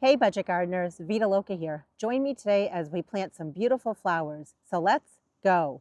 Hey budget gardeners, Vita Loca here. Join me today as we plant some beautiful flowers. So let's go.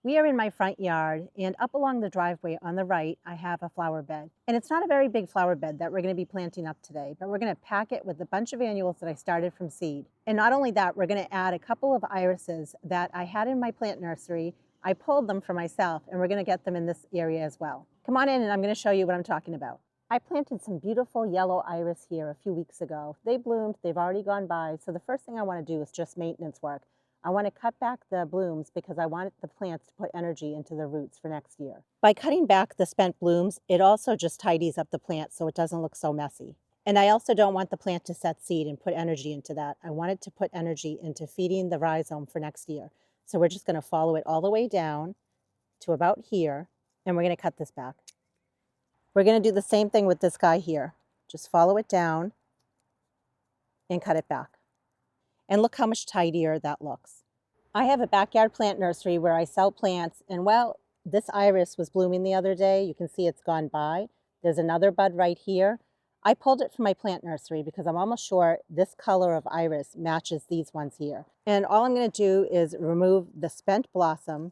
We are in my front yard, and up along the driveway on the right, I have a flower bed. And it's not a very big flower bed that we're going to be planting up today, but we're going to pack it with a bunch of annuals that I started from seed. And not only that, we're going to add a couple of irises that I had in my plant nursery. I pulled them for myself, and we're going to get them in this area as well. Come on in and I'm going to show you what I'm talking about. I planted some beautiful yellow iris here a few weeks ago. They bloomed, they've already gone by, so the first thing I want to do is just maintenance work. I want to cut back the blooms because I want the plants to put energy into the roots for next year. By cutting back the spent blooms, it also just tidies up the plant so it doesn't look so messy. And I also don't want the plant to set seed and put energy into that. I want it to put energy into feeding the rhizome for next year. So we're just going to follow it all the way down to about here, and we're going to cut this back. We're going to do the same thing with this guy here. Just follow it down and cut it back. And look how much tidier that looks. I have a backyard plant nursery where I sell plants, and well, this iris was blooming the other day. You can see it's gone by. There's another bud right here. I pulled it from my plant nursery because I'm almost sure this color of iris matches these ones here. And all I'm going to do is remove the spent blossom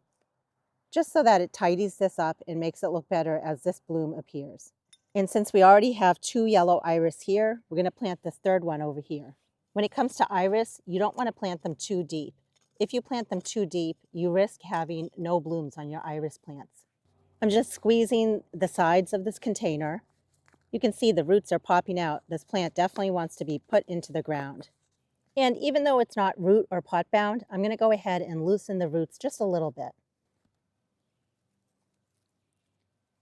just so that it tidies this up and makes it look better as this bloom appears. And since we already have two yellow iris here, we're going to plant this third one over here. When it comes to iris, you don't want to plant them too deep. If you plant them too deep, you risk having no blooms on your iris plants. I'm just squeezing the sides of this container. You can see the roots are popping out. This plant definitely wants to be put into the ground. And even though it's not root or pot bound, I'm going to go ahead and loosen the roots just a little bit.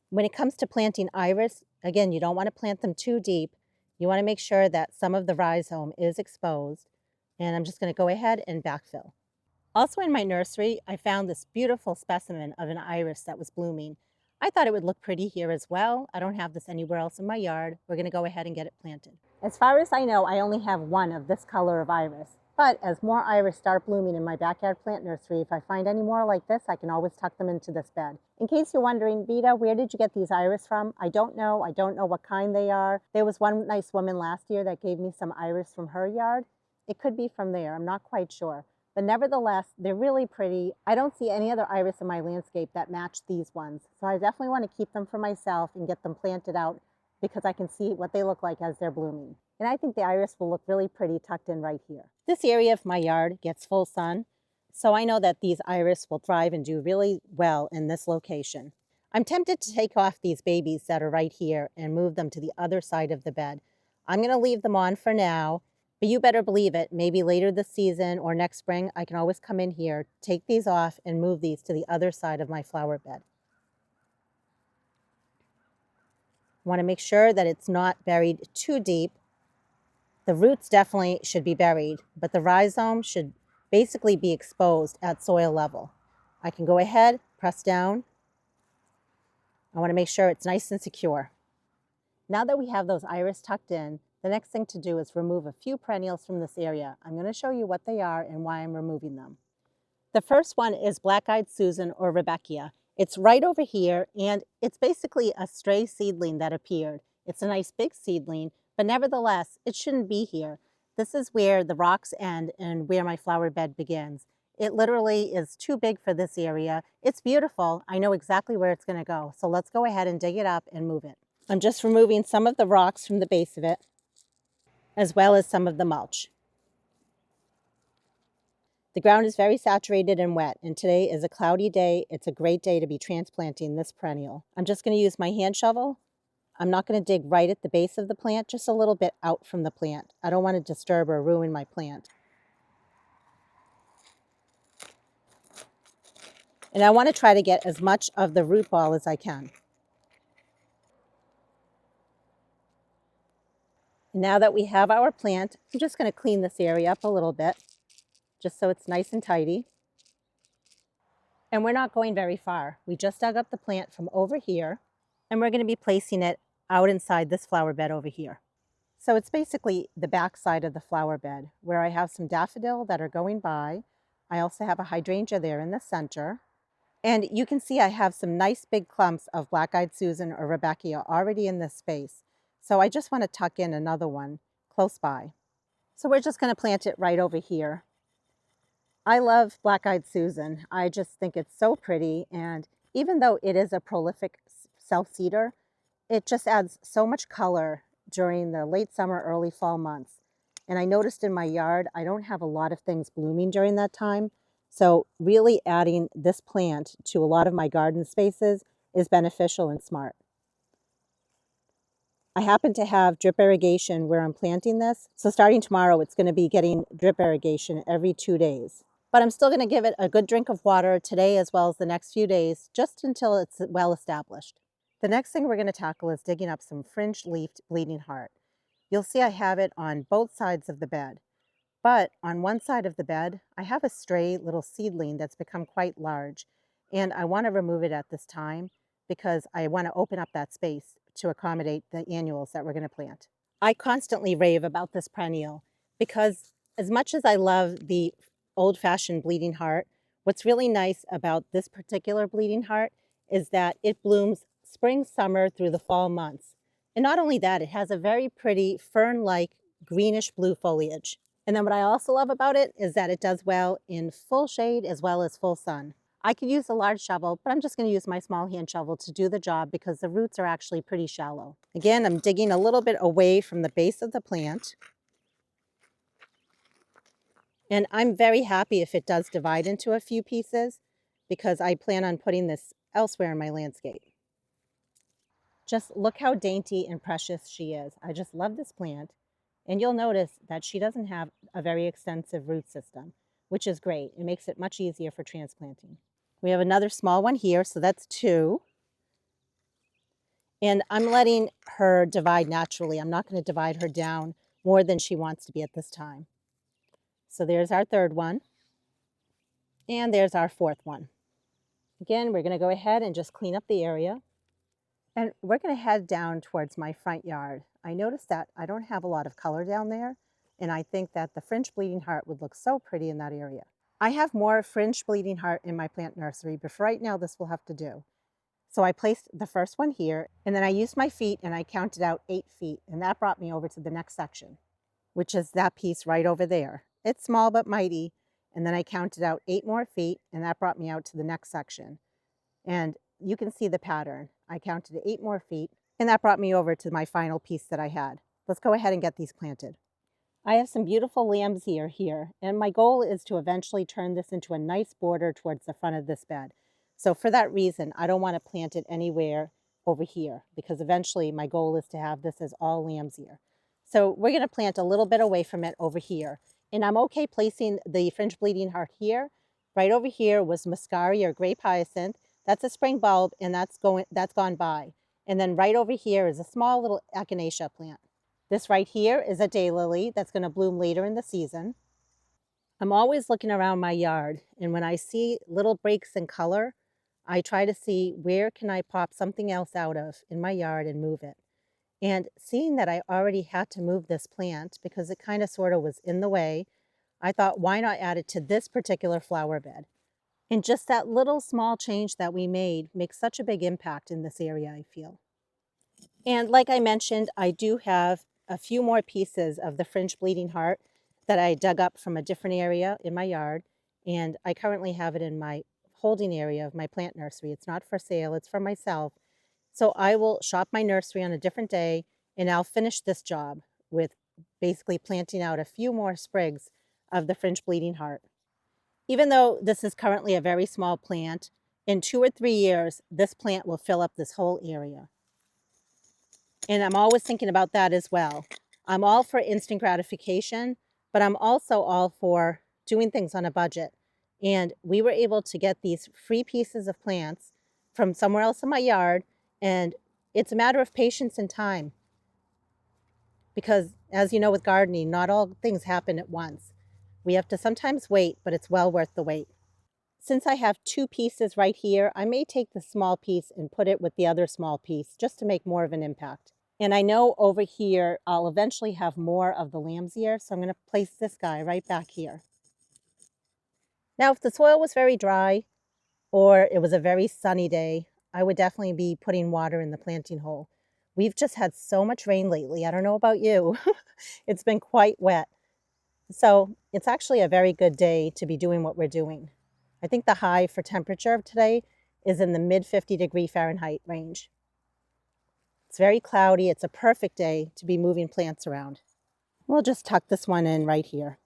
When it comes to planting iris, again, you don't want to plant them too deep. You want to make sure that some of the rhizome is exposed. And I'm just going to go ahead and backfill. Also in my nursery, I found this beautiful specimen of an iris that was blooming. I thought it would look pretty here as well. I don't have this anywhere else in my yard. We're going to go ahead and get it planted. As far as I know, I only have one of this color of iris. But as more iris start blooming in my backyard plant nursery, if I find any more like this, I can always tuck them into this bed. In case you're wondering, Vita, where did you get these iris from? I don't know. I don't know what kind they are. There was one nice woman last year that gave me some iris from her yard. It could be from there. I'm not quite sure. But nevertheless, they're really pretty. I don't see any other iris in my landscape that match these ones. So I definitely want to keep them for myself and get them planted out because I can see what they look like as they're blooming. And I think the iris will look really pretty tucked in right here. This area of my yard gets full sun, so I know that these iris will thrive and do really well in this location. I'm tempted to take off these babies that are right here and move them to the other side of the bed. I'm going to leave them on for now, but you better believe it, maybe later this season or next spring, I can always come in here, take these off, and move these to the other side of my flower bed. I want to make sure that it's not buried too deep. The roots definitely should be buried, but the rhizome should basically be exposed at soil level. I can go ahead, press down. I want to make sure it's nice and secure. Now that we have those iris tucked in, the next thing to do is remove a few perennials from this area. I'm going to show you what they are and why I'm removing them. The first one is Black-Eyed Susan or Rudbeckia. It's right over here, and it's basically a stray seedling that appeared. It's a nice big seedling, but nevertheless, it shouldn't be here. This is where the rocks end and where my flower bed begins. It literally is too big for this area. It's beautiful. I know exactly where it's going to go. So let's go ahead and dig it up and move it. I'm just removing some of the rocks from the base of it, as well as some of the mulch. The ground is very saturated and wet, and today is a cloudy day. It's a great day to be transplanting this perennial. I'm just going to use my hand shovel. I'm not going to dig right at the base of the plant, just a little bit out from the plant. I don't want to disturb or ruin my plant. And I want to try to get as much of the root ball as I can. Now that we have our plant, I'm just going to clean this area up a little bit, just so it's nice and tidy. And we're not going very far. We just dug up the plant from over here, and we're going to be placing it out inside this flower bed over here. So it's basically the back side of the flower bed where I have some daffodil that are going by. I also have a hydrangea there in the center. And you can see I have some nice big clumps of black-eyed Susan or Rudbeckia already in this space. So I just want to tuck in another one close by. So we're just going to plant it right over here. I love black-eyed Susan. I just think it's so pretty, and even though it is a prolific self-seeder, it just adds so much color during the late summer, early fall months. And I noticed in my yard, I don't have a lot of things blooming during that time. So really adding this plant to a lot of my garden spaces is beneficial and smart. I happen to have drip irrigation where I'm planting this. So starting tomorrow, it's going to be getting drip irrigation every 2 days. But I'm still going to give it a good drink of water today as well as the next few days, just until it's well established. The next thing we're going to tackle is digging up some fringed-leafed bleeding heart. You'll see I have it on both sides of the bed. But on one side of the bed, I have a stray little seedling that's become quite large. And I want to remove it at this time because I want to open up that space to accommodate the annuals that we're going to plant. I constantly rave about this perennial because as much as I love the old-fashioned bleeding heart, what's really nice about this particular bleeding heart is that it blooms spring, summer through the fall months. And not only that, it has a very pretty fern-like greenish blue foliage. And then what I also love about it is that it does well in full shade as well as full sun. I could use a large shovel, but I'm just going to use my small hand shovel to do the job because the roots are actually pretty shallow. Again, I'm digging a little bit away from the base of the plant. And I'm very happy if it does divide into a few pieces because I plan on putting this elsewhere in my landscape. Just look how dainty and precious she is. I just love this plant. And you'll notice that she doesn't have a very extensive root system, which is great. It makes it much easier for transplanting. We have another small one here, so that's 2. And I'm letting her divide naturally. I'm not going to divide her down more than she wants to be at this time. So there's our 3rd one. And there's our 4th one. Again, we're going to go ahead and just clean up the area. And we're going to head down towards my front yard. I noticed that I don't have a lot of color down there, and I think that the fringed bleeding heart would look so pretty in that area. I have more fringed bleeding heart in my plant nursery, but for right now this will have to do. So I placed the first one here, and then I used my feet and I counted out 8 feet, and that brought me over to the next section, which is that piece right over there. It's small but mighty, and then I counted out 8 more feet, and that brought me out to the next section. And you can see the pattern. I counted 8 more feet, and that brought me over to my final piece that I had. Let's go ahead and get these planted. I have some beautiful lambs here, and my goal is to eventually turn this into a nice border towards the front of this bed. So for that reason, I don't want to plant it anywhere over here because eventually my goal is to have this as all lambs. So we're going to plant a little bit away from it over here. And I'm okay placing the fringed bleeding heart here. Right over here was muscari or grape hyacinth. That's a spring bulb, and that's gone by. And then right over here is a small little echinacea plant. This right here is a daylily that's going to bloom later in the season. I'm always looking around my yard, and when I see little breaks in color, I try to see where can I pop something else out of in my yard and move it. And seeing that I already had to move this plant because it kind of sort of was in the way, I thought, why not add it to this particular flower bed? And just that little small change that we made makes such a big impact in this area, I feel. And like I mentioned, I do have a few more pieces of the fringed bleeding heart that I dug up from a different area in my yard. And I currently have it in my holding area of my plant nursery. It's not for sale, it's for myself. So I will shop my nursery on a different day, and I'll finish this job with basically planting out a few more sprigs of the fringed bleeding heart. Even though this is currently a very small plant, in 2 or 3 years, this plant will fill up this whole area. And I'm always thinking about that as well. I'm all for instant gratification, but I'm also all for doing things on a budget. And we were able to get these free pieces of plants from somewhere else in my yard, and it's a matter of patience and time. Because as you know with gardening, not all things happen at once. We have to sometimes wait, but it's well worth the wait. Since I have 2 pieces right here, I may take the small piece and put it with the other small piece just to make more of an impact. And I know over here, I'll eventually have more of the lamb's ear, so I'm going to place this guy right back here. Now, if the soil was very dry, or it was a very sunny day, I would definitely be putting water in the planting hole. We've just had so much rain lately. I don't know about you. It's been quite wet. So it's actually a very good day to be doing what we're doing. I think the high for temperature of today is in the mid 50-degree Fahrenheit range. It's very cloudy. It's a perfect day to be moving plants around. We'll just tuck this one in right here.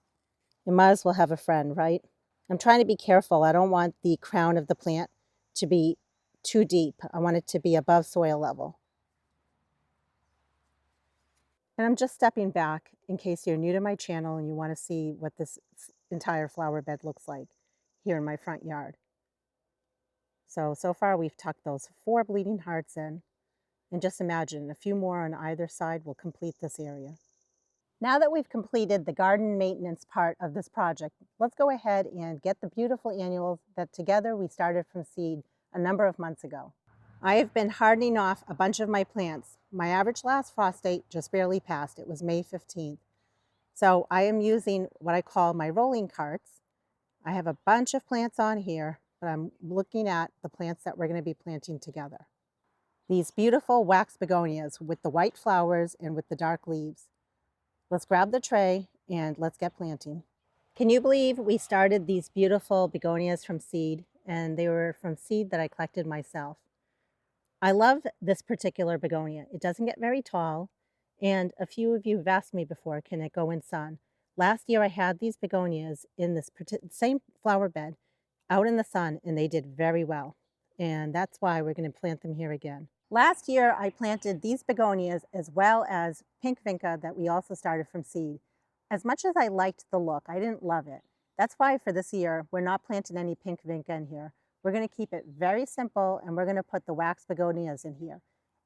You might as well have a friend, right? I'm trying to be careful. I don't want the crown of the plant to be too deep. I want it to be above soil level. And I'm just stepping back in case you're new to my channel and you want to see what this entire flower bed looks like here in my front yard. So far we've tucked those 4 bleeding hearts in, and just imagine a few more on either side will complete this area. Now that we've completed the garden maintenance part of this project, let's go ahead and get the beautiful annuals that together we started from seed a number of months ago. I have been hardening off a bunch of my plants. My average last frost date just barely passed. It was May 15th. So I am using what I call my rolling carts. I have a bunch of plants on here, but I'm looking at the plants that we're going to be planting together. These beautiful wax begonias with the white flowers and with the dark leaves. Let's grab the tray and let's get planting. Can you believe we started these beautiful begonias from seed, and they were from seed that I collected myself? I love this particular begonia. It doesn't get very tall, and a few of you have asked me before, can it go in sun? Last year I had these begonias in this same flower bed out in the sun, and they did very well. And that's why we're going to plant them here again. Last year I planted these begonias as well as pink vinca that we also started from seed. As much as I liked the look, I didn't love it. That's why for this year we're not planting any pink vinca in here. We're going to keep it very simple, and we're going to put the wax begonias in here.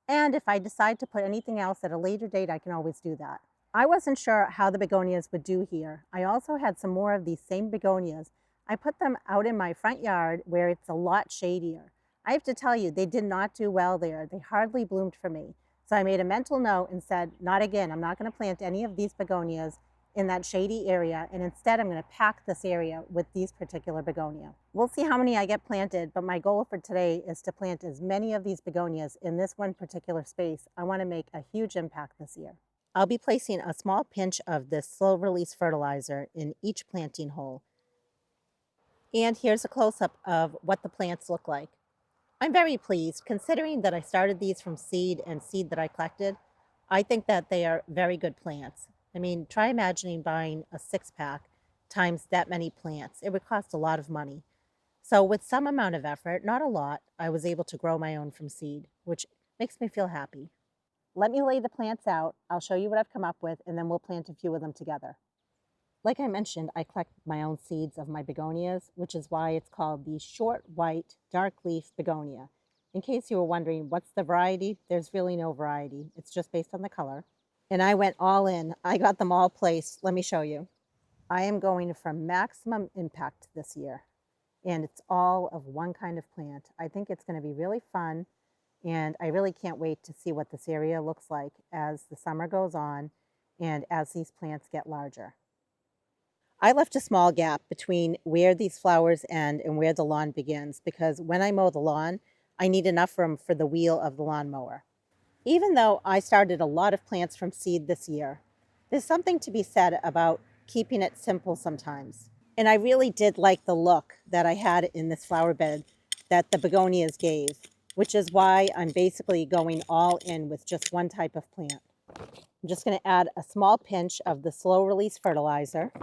And if I decide to put anything else at a later date, I can always do that. I wasn't sure how the begonias would do here. I also had some more of these same begonias. I put them out in my front yard where it's a lot shadier. I have to tell you, they did not do well there. They hardly bloomed for me. So I made a mental note and said, not again. I'm not going to plant any of these begonias in that shady area, and instead I'm going to pack this area with these particular begonia. We'll see how many I get planted, but my goal for today is to plant as many of these begonias in this one particular space. I want to make a huge impact this year. I'll be placing a small pinch of this slow release fertilizer in each planting hole. And here's a close-up of what the plants look like. I'm very pleased considering that I started these from seed and seed that I collected. I think that they are very good plants. I mean, try imagining buying a 6-pack times that many plants. It would cost a lot of money. So with some amount of effort, not a lot, I was able to grow my own from seed, which makes me feel happy. Let me lay the plants out. I'll show you what I've come up with, and then we'll plant a few of them together. Like I mentioned, I collect my own seeds of my begonias, which is why it's called the short white dark leaf begonia. In case you were wondering what's the variety, there's really no variety. It's just based on the color. And I went all in. I got them all placed. Let me show you. I am going for maximum impact this year, and it's all of one kind of plant. I think it's going to be really fun, and I really can't wait to see what this area looks like as the summer goes on and as these plants get larger. I left a small gap between where these flowers end and where the lawn begins, because when I mow the lawn, I need enough room for the wheel of the lawnmower. Even though I started a lot of plants from seed this year, there's something to be said about keeping it simple sometimes. And I really did like the look that I had in this flower bed that the begonias gave, which is why I'm basically going all in with just one type of plant. I'm just going to add a small pinch of the slow release fertilizer.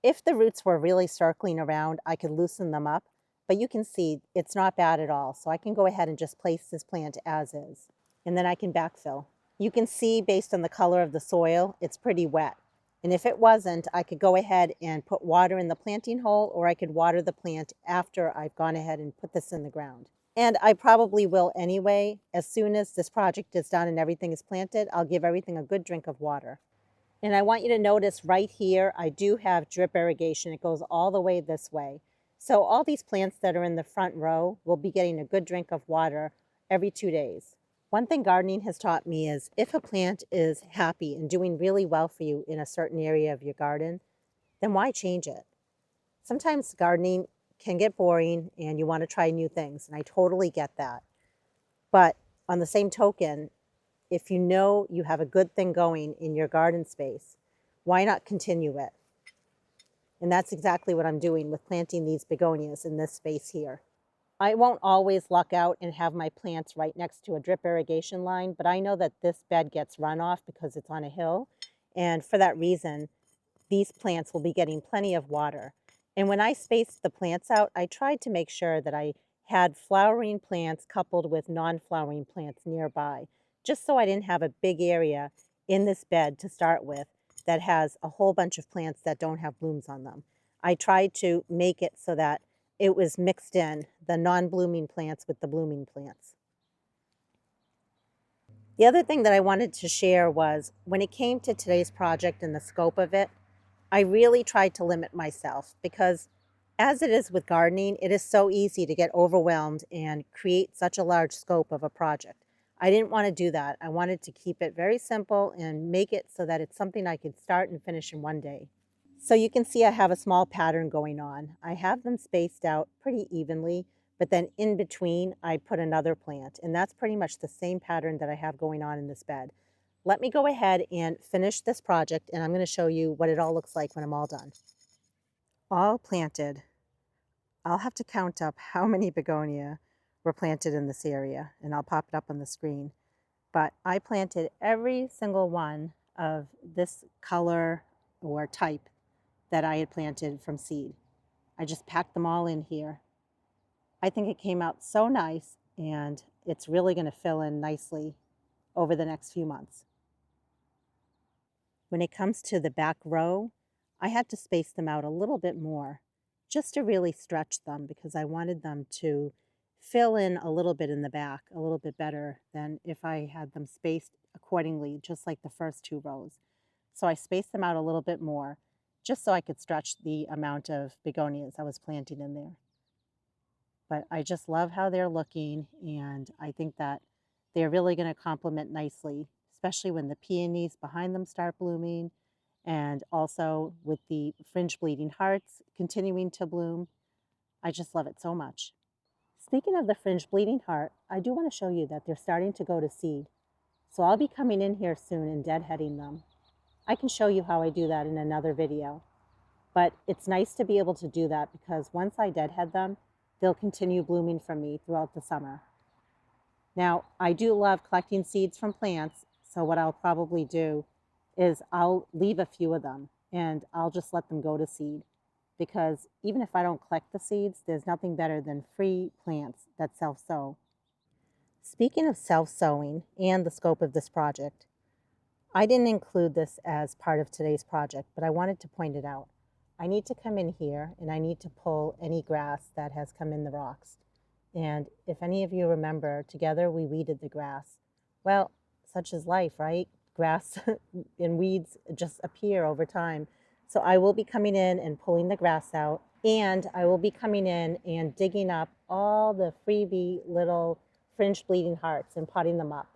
If the roots were really circling around, I could loosen them up, but you can see it's not bad at all. So I can go ahead and just place this plant as is, and then I can backfill. You can see based on the color of the soil, it's pretty wet. And if it wasn't, I could go ahead and put water in the planting hole, or I could water the plant after I've gone ahead and put this in the ground. And I probably will anyway. As soon as this project is done and everything is planted, I'll give everything a good drink of water. And I want you to notice right here, I do have drip irrigation. It goes all the way this way. So all these plants that are in the front row will be getting a good drink of water every 2 days. One thing gardening has taught me is if a plant is happy and doing really well for you in a certain area of your garden, then why change it? Sometimes gardening can get boring and you want to try new things, and I totally get that. But on the same token, if you know you have a good thing going in your garden space, why not continue it? And that's exactly what I'm doing with planting these begonias in this space here. I won't always luck out and have my plants right next to a drip irrigation line, but I know that this bed gets runoff because it's on a hill. And for that reason, these plants will be getting plenty of water. And when I spaced the plants out, I tried to make sure that I had flowering plants coupled with non-flowering plants nearby, just so I didn't have a big area in this bed to start with that has a whole bunch of plants that don't have blooms on them. I tried to make it so that it was mixed in, the non-blooming plants with the blooming plants. The other thing that I wanted to share was when it came to today's project and the scope of it, I really tried to limit myself because as it is with gardening, it is so easy to get overwhelmed and create such a large scope of a project. I didn't want to do that. I wanted to keep it very simple and make it so that it's something I could start and finish in one day. So you can see I have a small pattern going on. I have them spaced out pretty evenly, but then in between I put another plant, and that's pretty much the same pattern that I have going on in this bed. Let me go ahead and finish this project, and I'm going to show you what it all looks like when I'm all done. All planted. I'll have to count up how many begonia were planted in this area, and I'll pop it up on the screen. But I planted every single one of this color or type that I had planted from seed. I just packed them all in here. I think it came out so nice, and it's really going to fill in nicely over the next few months. When it comes to the back row, I had to space them out a little bit more just to really stretch them because I wanted them to fill in a little bit in the back, a little bit better than if I had them spaced accordingly, just like the first two rows. So I spaced them out a little bit more just so I could stretch the amount of begonias I was planting in there. But I just love how they're looking, and I think that they're really going to complement nicely, especially when the peonies behind them start blooming, and also with the fringe bleeding hearts continuing to bloom. I just love it so much. Speaking of the fringe bleeding heart, I do want to show you that they're starting to go to seed. So I'll be coming in here soon and deadheading them. I can show you how I do that in another video. But it's nice to be able to do that because once I deadhead them, they'll continue blooming from me throughout the summer. Now, I do love collecting seeds from plants, so what I'll probably do is I'll leave a few of them and I'll just let them go to seed because even if I don't collect the seeds, there's nothing better than free plants that self-sow. Speaking of self-sowing and the scope of this project, I didn't include this as part of today's project, but I wanted to point it out. I need to come in here and I need to pull any grass that has come in the rocks. And if any of you remember, together we weeded the grass. Well, such is life, right? Grass and weeds just appear over time. So I will be coming in and pulling the grass out, and I will be coming in and digging up all the freebie little fringe bleeding hearts and potting them up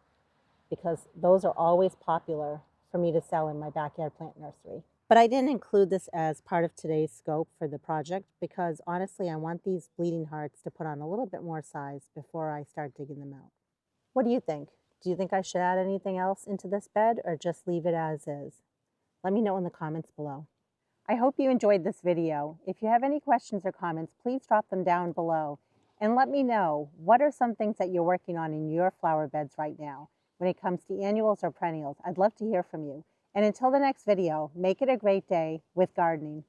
because those are always popular for me to sell in my backyard plant nursery. But I didn't include this as part of today's scope for the project because honestly, I want these bleeding hearts to put on a little bit more size before I start digging them out. What do you think? Do you think I should add anything else into this bed or just leave it as is? Let me know in the comments below. I hope you enjoyed this video. If you have any questions or comments, please drop them down below and let me know what are some things that you're working on in your flower beds right now when it comes to annuals or perennials. I'd love to hear from you. And until the next video, make it a great day with gardening.